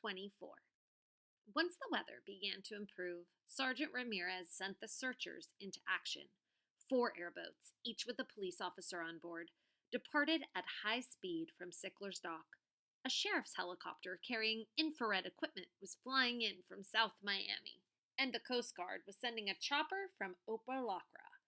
24. Once the weather began to improve, Sergeant Ramirez sent the searchers into action. 4 airboats, each with a police officer on board, departed at high speed from Sickler's Dock. A sheriff's helicopter carrying infrared equipment was flying in from South Miami, and the Coast Guard was sending a chopper from Opa-Locra.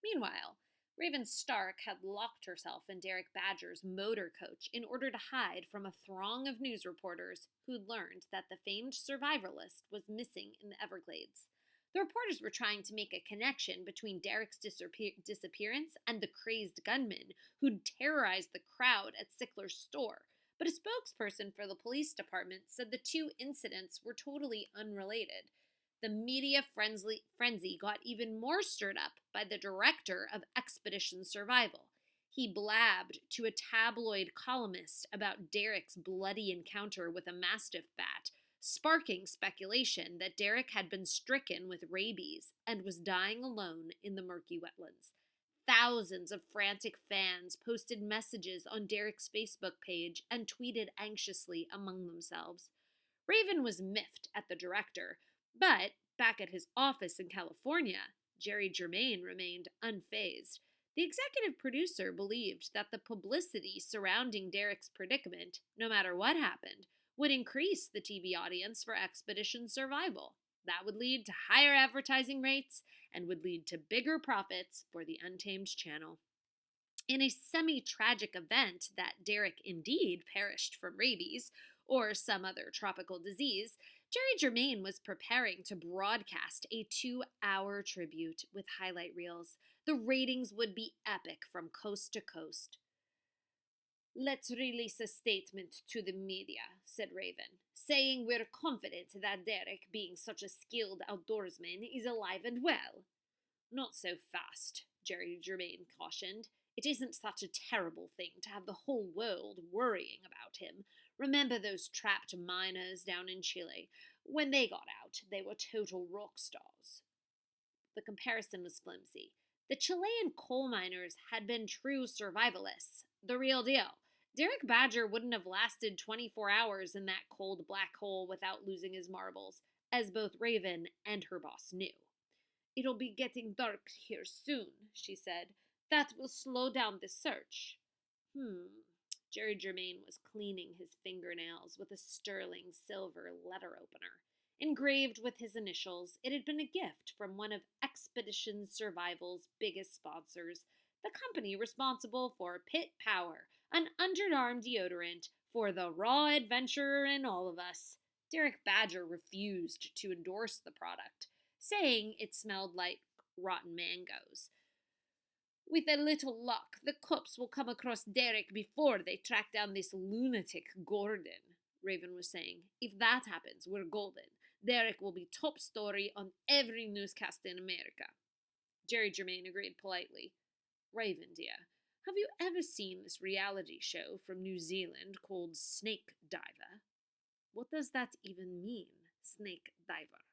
Meanwhile, Raven Stark had locked herself in Derek Badger's motor coach in order to hide from a throng of news reporters who'd learned that the famed survivalist was missing in the Everglades. The reporters were trying to make a connection between Derek's disappearance and the crazed gunman who'd terrorized the crowd at Sickler's store, but a spokesperson for the police department said the two incidents were totally unrelated. The media frenzy got even more stirred up by the director of Expedition Survival. He blabbed to a tabloid columnist about Derek's bloody encounter with a mastiff bat, sparking speculation that Derek had been stricken with rabies and was dying alone in the murky wetlands. Thousands of frantic fans posted messages on Derek's Facebook page and tweeted anxiously among themselves. Raven was miffed at the director, but back at his office in California, Jerry Germain remained unfazed. The executive producer believed that the publicity surrounding Derek's predicament, no matter what happened, would increase the TV audience for Expedition Survival. That would lead to higher advertising rates and would lead to bigger profits for the Untamed channel. In a semi-tragic event that Derek indeed perished from rabies or some other tropical disease, Jerry Germain was preparing to broadcast a 2-hour tribute with highlight reels. The ratings would be epic from coast to coast. "Let's release a statement to the media," said Raven, "saying we're confident that Derek, being such a skilled outdoorsman, is alive and well." "Not so fast," Jerry Germain cautioned. "It isn't such a terrible thing to have the whole world worrying about him. Remember those trapped miners down in Chile? When they got out, they were total rock stars." The comparison was flimsy. The Chilean coal miners had been true survivalists, the real deal. Derek Badger wouldn't have lasted 24 hours in that cold black hole without losing his marbles, as both Raven and her boss knew. "It'll be getting dark here soon," she said. "That will slow down the search." Jerry Germain was cleaning his fingernails with a sterling silver letter opener. Engraved with his initials, it had been a gift from one of Expedition Survival's biggest sponsors, the company responsible for Pit Power, an underarm deodorant for the raw adventurer in all of us. Derek Badger refused to endorse the product, saying it smelled like rotten mangoes. "With a little luck, the cops will come across Derek before they track down this lunatic Gordon," Raven was saying. "If that happens, we're golden. Derek will be top story on every newscast in America." Jerry Germain agreed politely. "Raven, dear, have you ever seen this reality show from New Zealand called Snake Diver?" "What does that even mean, Snake Diver?"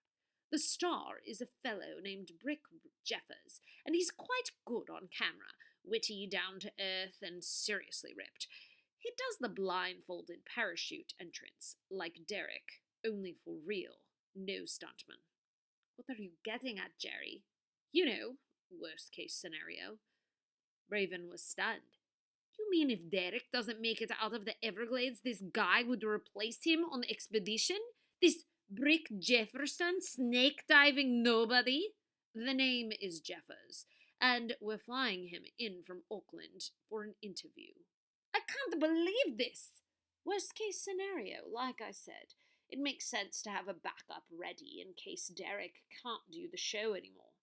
"The star is a fellow named Brick Jeffers, and he's quite good on camera, witty, down to earth, and seriously ripped. He does the blindfolded parachute entrance, like Derek, only for real, no stuntman." "What are you getting at, Jerry?" "You know, worst case scenario." Raven was stunned. "You mean if Derek doesn't make it out of the Everglades, this guy would replace him on the expedition? This Brick Jefferson, snake-diving nobody?" "The name is Jeffers, and we're flying him in from Auckland for an interview." "I can't believe this!" "Worst case scenario, like I said. It makes sense to have a backup ready in case Derek can't do the show anymore."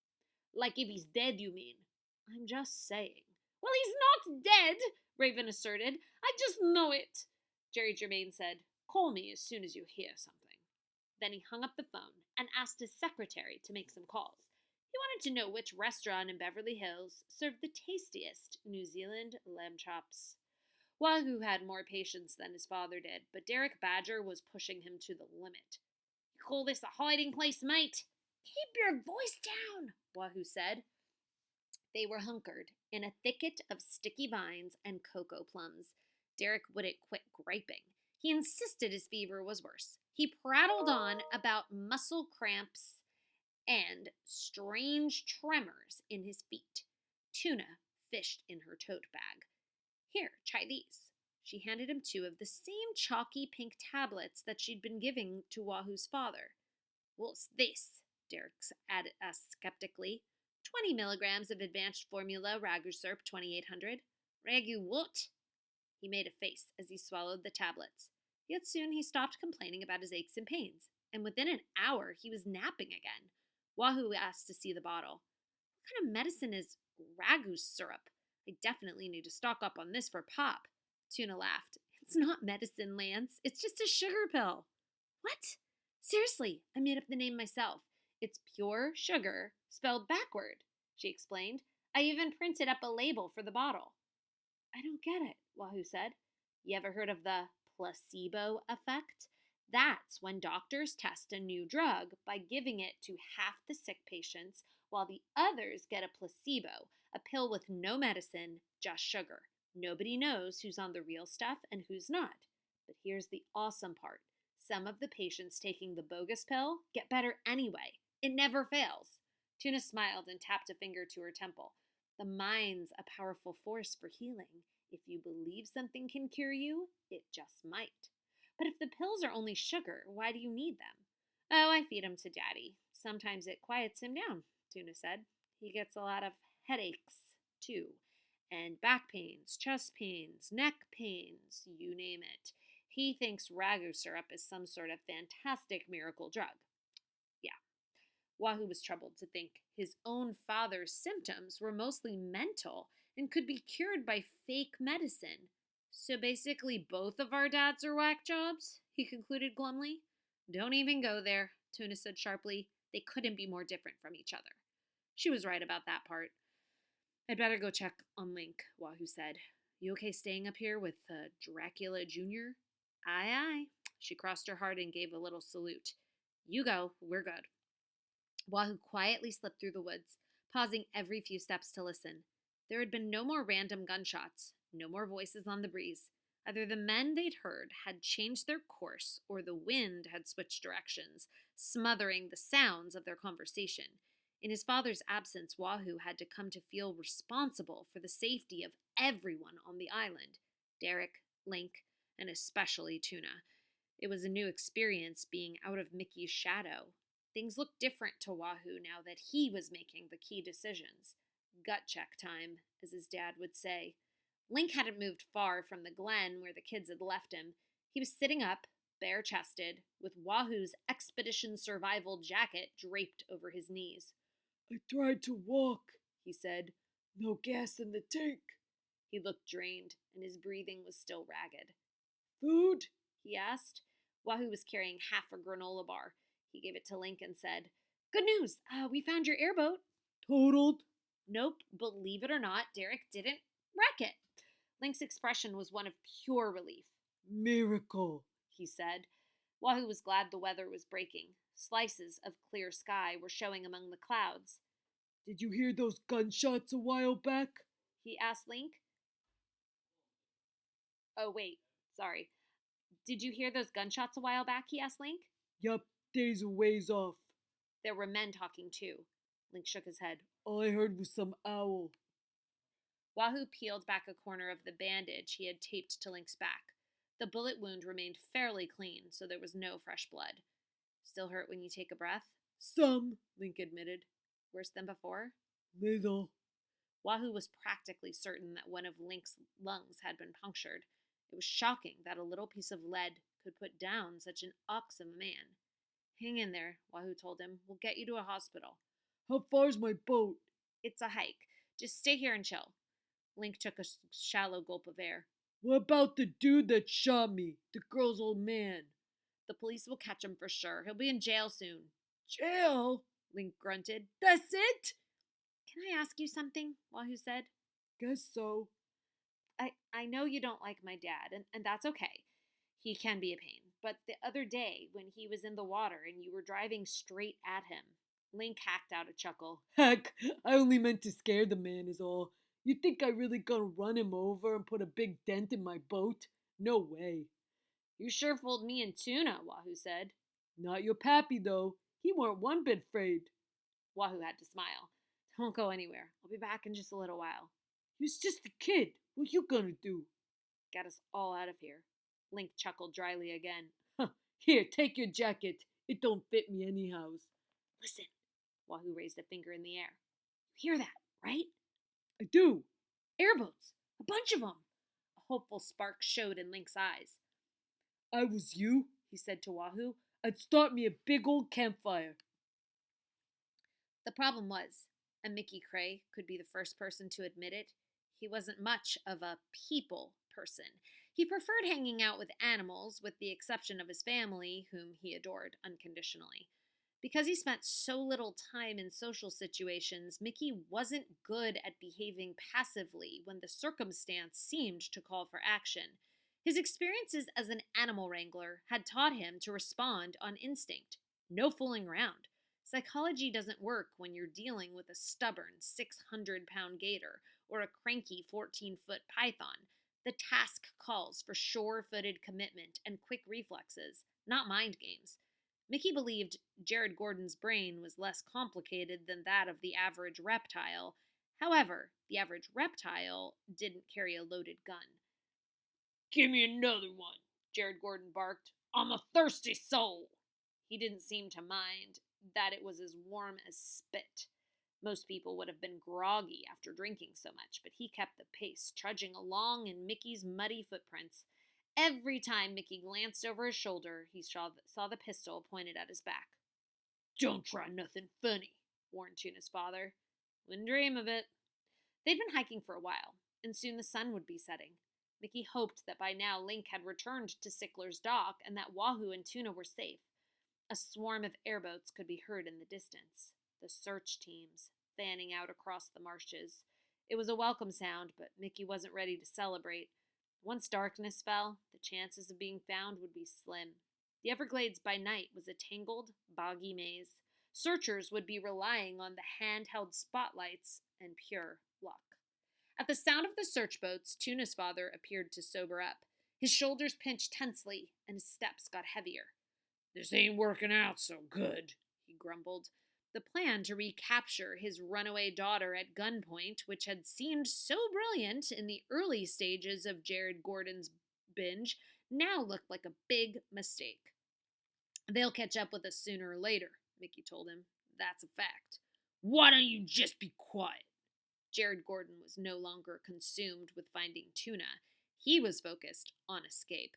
"Like if he's dead, you mean?" "I'm just saying." "Well, he's not dead," Raven asserted. "I just know it." Jerry Germain said, "Call me as soon as you hear something." Then he hung up the phone and asked his secretary to make some calls. He wanted to know which restaurant in Beverly Hills served the tastiest New Zealand lamb chops. Wahoo had more patience than his father did, but Derek Badger was pushing him to the limit. "You call this a hiding place, mate?" "Keep your voice down," Wahoo said. They were hunkered in a thicket of sticky vines and cocoa plums. Derek wouldn't quit griping. He insisted his fever was worse. He prattled on about muscle cramps and strange tremors in his feet. Tuna fished in her tote bag. Here, try these. She handed him 2 of the same chalky pink tablets that she'd been giving to Wahoo's father. What's this? Derek asked skeptically. 20 milligrams of advanced formula ragu syrup 2800. Ragu what? He made a face as he swallowed the tablets. Yet soon he stopped complaining about his aches and pains, and within an hour he was napping again. Wahoo asked to see the bottle. What kind of medicine is ragu syrup? I definitely need to stock up on this for Pop. Tuna laughed. It's not medicine, Lance. It's just a sugar pill. What? Seriously, I made up the name myself. It's pure sugar, spelled backward, she explained. I even printed up a label for the bottle. I don't get it, Wahoo said. You ever heard of the placebo effect? That's when doctors test a new drug by giving it to half the sick patients while the others get a placebo, a pill with no medicine, just sugar. Nobody knows who's on the real stuff and who's not. But here's the awesome part. Some of the patients taking the bogus pill get better anyway. It never fails. Tuna smiled and tapped a finger to her temple. The mind's a powerful force for healing. If you believe something can cure you, it just might. But if the pills are only sugar, why do you need them? Oh, I feed him to Daddy. Sometimes it quiets him down, Tuna said. He gets a lot of headaches, too. And back pains, chest pains, neck pains, you name it. He thinks ragu syrup is some sort of fantastic miracle drug. Yeah. Wahoo was troubled to think his own father's symptoms were mostly mental and could be cured by fake medicine. So basically, both of our dads are whack jobs, he concluded glumly. Don't even go there, Tuna said sharply. They couldn't be more different from each other. She was right about that part. I'd better go check on Link, Wahoo said. You okay staying up here with Dracula Jr.? Aye, aye. She crossed her heart and gave a little salute. You go, we're good. Wahoo quietly slipped through the woods, pausing every few steps to listen. There had been no more random gunshots, no more voices on the breeze. Either the men they'd heard had changed their course, or the wind had switched directions, smothering the sounds of their conversation. In his father's absence, Wahoo had to come to feel responsible for the safety of everyone on the island. Derek, Link, and especially Tuna. It was a new experience being out of Mickey's shadow. Things looked different to Wahoo now that he was making the key decisions. Gut check time, as his dad would say. Link hadn't moved far from the glen where the kids had left him. He was sitting up, bare-chested, with Wahoo's expedition survival jacket draped over his knees. I tried to walk, he said. No gas in the tank. He looked drained, and his breathing was still ragged. Food? He asked. Wahoo was carrying half a granola bar. He gave it to Link and said, Good news! We found your airboat. Totaled? Nope, believe it or not, Derek didn't wreck it. Link's expression was one of pure relief. Miracle, he said. Wahoo was glad the weather was breaking. Slices of clear sky were showing among the clouds. Did you hear those gunshots a while back? He asked Link. Oh, wait, sorry. Did you hear those gunshots a while back? He asked Link. Yup, days a ways off. There were men talking too. Link shook his head. All I heard was some owl. Wahoo peeled back a corner of the bandage he had taped to Link's back. The bullet wound remained fairly clean, so there was no fresh blood. Still hurt when you take a breath? Some, Link admitted. Worse than before? Little. Wahoo was practically certain that one of Link's lungs had been punctured. It was shocking that a little piece of lead could put down such an ox of a man. Hang in there, Wahoo told him. We'll get you to a hospital. How far's my boat? It's a hike. Just stay here and chill. Link took a shallow gulp of air. What about the dude that shot me? The girl's old man. The police will catch him for sure. He'll be in jail soon. Jail? Link grunted. That's it? Can I ask you something? Wahoo said. Guess so. I know you don't like my dad, and that's okay. He can be a pain. But the other day, when he was in the water and you were driving straight at him, Link hacked out a chuckle. Heck, I only meant to scare the man is all. You think I really gonna run him over and put a big dent in my boat? No way. You sure fooled me and Tuna, Wahoo said. Not your pappy, though. He weren't one bit afraid. Wahoo had to smile. Don't go anywhere. I'll be back in just a little while. You's just a kid. What you gonna do? Get us all out of here. Link chuckled dryly again. Here, take your jacket. It don't fit me anyhows. Listen. Wahoo raised a finger in the air. You hear that, right? I do. Airboats. A bunch of them. A hopeful spark showed in Link's eyes. I was you, he said to Wahoo. I'd start me a big old campfire. The problem was, and Mickey Cray could be the first person to admit it, he wasn't much of a people person. He preferred hanging out with animals, with the exception of his family, whom he adored unconditionally. Because he spent so little time in social situations, Mickey wasn't good at behaving passively when the circumstance seemed to call for action. His experiences as an animal wrangler had taught him to respond on instinct. No fooling around. Psychology doesn't work when you're dealing with a stubborn 600-pound gator or a cranky 14-foot python. The task calls for sure-footed commitment and quick reflexes, not mind games. Mickey believed Jared Gordon's brain was less complicated than that of the average reptile. However, the average reptile didn't carry a loaded gun. Give me another one, Jared Gordon barked. I'm a thirsty soul. He didn't seem to mind that it was as warm as spit. Most people would have been groggy after drinking so much, but he kept the pace, trudging along in Mickey's muddy footprints. Every time Mickey glanced over his shoulder, he saw the pistol pointed at his back. Don't try nothing funny, warned Tuna's father. Wouldn't dream of it. They'd been hiking for a while, and soon the sun would be setting. Mickey hoped that by now Link had returned to Sickler's dock and that Wahoo and Tuna were safe. A swarm of airboats could be heard in the distance, the search teams fanning out across the marshes. It was a welcome sound, but Mickey wasn't ready to celebrate. Once darkness fell, the chances of being found would be slim. The Everglades by night was a tangled, boggy maze. Searchers would be relying on the handheld spotlights and pure luck. At the sound of the search boats, Tuna's father appeared to sober up. His shoulders pinched tensely, and his steps got heavier. This ain't working out so good, he grumbled. The plan to recapture his runaway daughter at gunpoint, which had seemed so brilliant in the early stages of Jared Gordon's binge, now looked like a big mistake. They'll catch up with us sooner or later, Mickey told him. That's a fact. Why don't you just be quiet? Jared Gordon was no longer consumed with finding Tuna. He was focused on escape.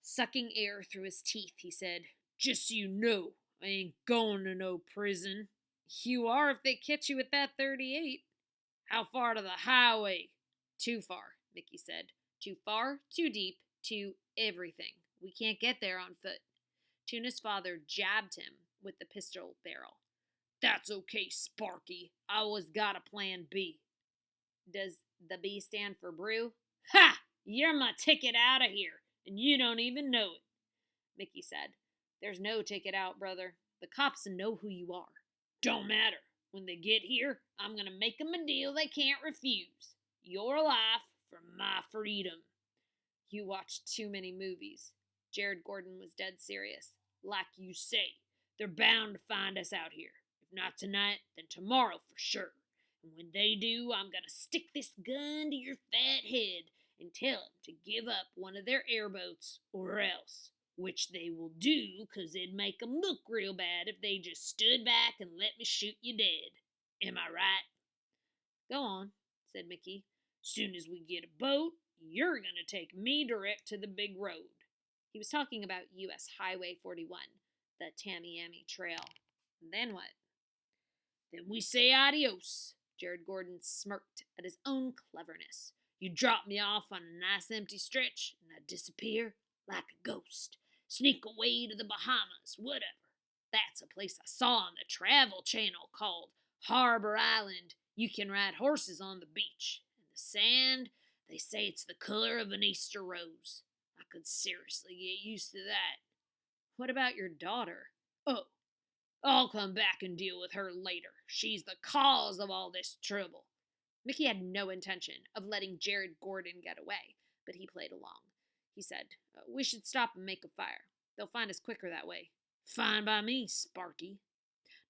Sucking air through his teeth, he said, Just so you know, I ain't going to no prison. You are if they catch you with that 38. How far to the highway? Too far, Mickey said. Too far, too deep, too everything. We can't get there on foot. Tuna's father jabbed him with the pistol barrel. That's okay, Sparky. I always got a plan B. Does the B stand for brew? Ha! You're my ticket out of here, and you don't even know it, Mickey said. There's no ticket out, brother. The cops know who you are. Don't matter. When they get here, I'm going to make them a deal they can't refuse. Your life for my freedom. You watch too many movies. Jared Gordon was dead serious. Like you say, they're bound to find us out here. If not tonight, then tomorrow for sure. And when they do, I'm going to stick this gun to your fat head and tell them to give up one of their airboats or else. Which they will do, 'cause it'd make them look real bad if they just stood back and let me shoot you dead. Am I right? Go on, said Mickey. Soon as we get a boat, you're going to take me direct to the big road. He was talking about U.S. Highway 41, the Tamiami Trail. Then what? Then we say adios. Jared Gordon smirked at his own cleverness. You drop me off on a nice empty stretch, and I disappear like a ghost. Sneak away to the Bahamas, whatever. That's a place I saw on the Travel Channel called Harbor Island. You can ride horses on the beach. And the sand, they say it's the color of an Easter rose. I could seriously get used to that. What about your daughter? Oh, I'll come back and deal with her later. She's the cause of all this trouble. Mickey had no intention of letting Jared Gordon get away, but he played along. he said. We should stop and make a fire. They'll find us quicker that way. Fine by me, Sparky.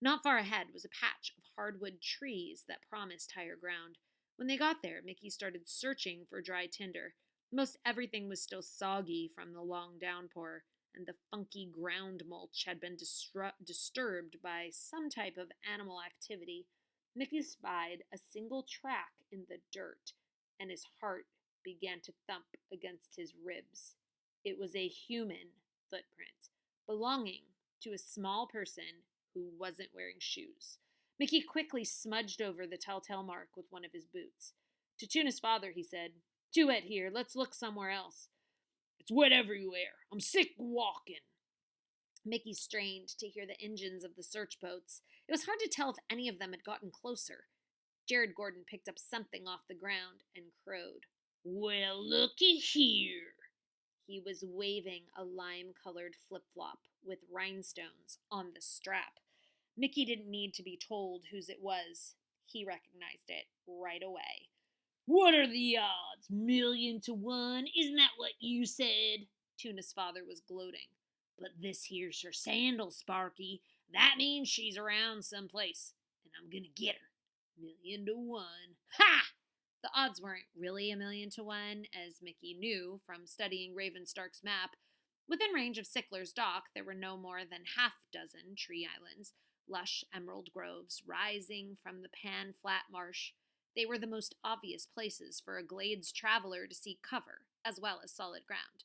Not far ahead was a patch of hardwood trees that promised higher ground. When they got there, Mickey started searching for dry tinder. Most everything was still soggy from the long downpour, and the funky ground mulch had been disturbed by some type of animal activity. Mickey spied a single track in the dirt, and his heart began to thump against his ribs. It was a human footprint, belonging to a small person who wasn't wearing shoes. Mickey quickly smudged over the telltale mark with one of his boots. To Tuna's father, he said, "Too wet here. Let's look somewhere else." "It's wet everywhere. I'm sick walking." Mickey strained to hear the engines of the search boats. It was hard to tell if any of them had gotten closer. Jared Gordon picked up something off the ground and crowed. "Well, looky here." He was waving a lime-colored flip-flop with rhinestones on the strap. Mickey didn't need to be told whose it was. He recognized it right away. "What are the odds? 1,000,000 to 1? Isn't that what you said?" Tuna's father was gloating. "But this here's her sandal, Sparky. That means she's around someplace, and I'm gonna get her. 1,000,000 to 1. Ha!" The odds weren't really 1,000,000 to 1, as Mickey knew from studying Ravenstark's map. Within range of Sickler's Dock, there were no more than half-dozen tree islands, lush emerald groves rising from the pan-flat marsh. They were the most obvious places for a Glades traveler to seek cover, as well as solid ground.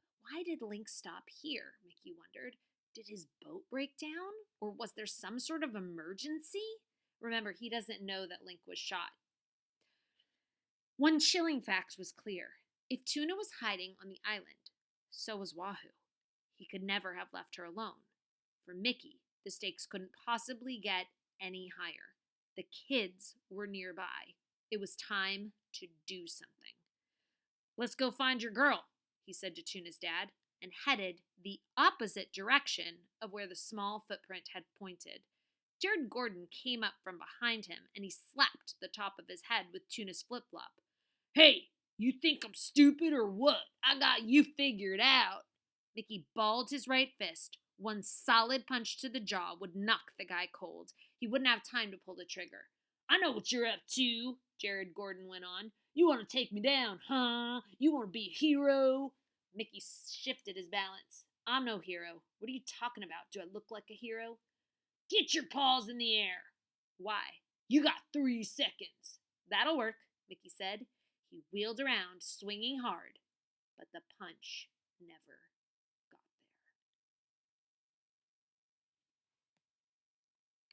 But why did Link stop here, Mickey wondered. Did his boat break down? Or was there some sort of emergency? Remember, he doesn't know that Link was shot. One chilling fact was clear. If Tuna was hiding on the island, so was Wahoo. He could never have left her alone. For Mickey, the stakes couldn't possibly get any higher. The kids were nearby. It was time to do something. "Let's go find your girl," he said to Tuna's dad, and headed the opposite direction of where the small footprint had pointed. Jared Gordon came up from behind him, and he slapped the top of his head with Tuna's flip-flop. "Hey, you think I'm stupid or what? I got you figured out." Mickey balled his right fist. One solid punch to the jaw would knock the guy cold. He wouldn't have time to pull the trigger. "I know what you're up to," Jared Gordon went on. "You want to take me down, huh? You want to be a hero?" Mickey shifted his balance. "I'm no hero. What are you talking about? Do I look like a hero?" "Get your paws in the air." "Why?" "You got 3 seconds. "That'll work," Mickey said. He wheeled around, swinging hard, but the punch never